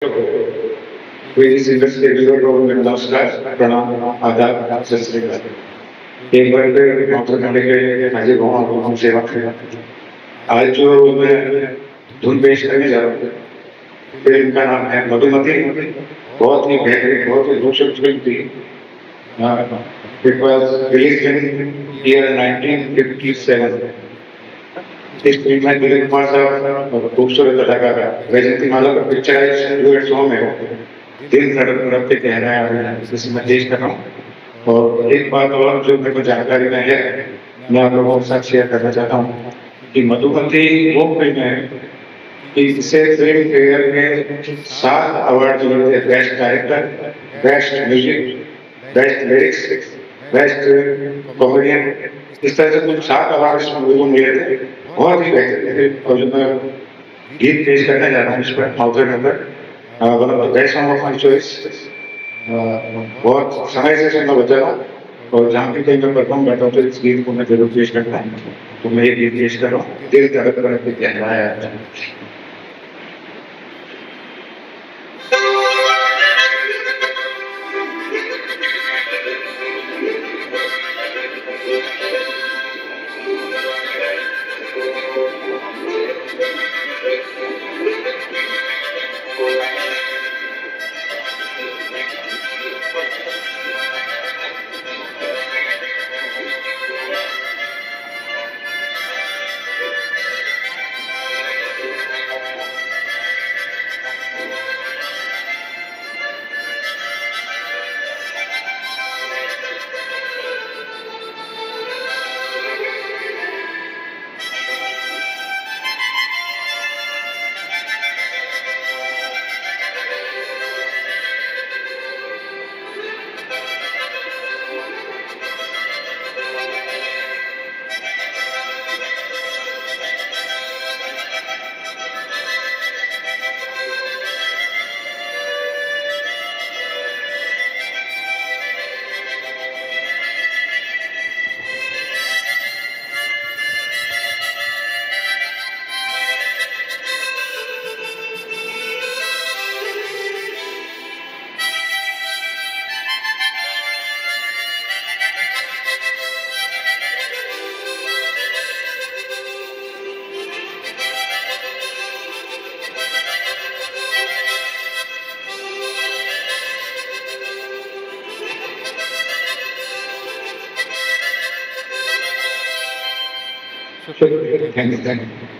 Various industry government नमस्कार प्रणाम आदाब सत श्री अकाल एक बार फिर डॉक्टर करने के लिए हाजिर हुआ हूँ हम सेवा कर आज जो मैं धुन पेश करने जा रहा हूँ फिल्म का नाम है मधुमती बहुत ही बेहतरीन बहुत ही रोचक फिल्म थी it was release in year 1957 इस फिल्म में दिलीप कुमार साहब और खूबसूरत अदाकार वैजयंती माला का पिक्चराइज डुएट सॉन्ग है दिल धड़क धड़क के कह रहा है जिसे मैं पेश कर रहा हूँ और एक बात और जो मेरे को जानकारी में है मैं आप लोगों के साथ शेयर करना चाहता हूँ कि मधुमती वो फिल्म है कि इसे फिल्म फेयर में 7 अवार्ड मिले थे best director best music best lyrics best comedian इस तरह से कुछ 7 अवार्ड मूवी को मिले थे बहुत ही बेहतरीन थे और जो मैं गीत पेश करने जा रहा हूँ इस पर author number one of the best song of my choice बहुत समय से सुनना बचा रहा और जहाँ भी कहीं मैं परफॉर्म करता हूँ तो इस गीत को मैं जरूर पेश करता हूँ तो मैं ये गीत पेश कर रहा हूँ दिल धड़क धड़क के कह रहा है Thank you.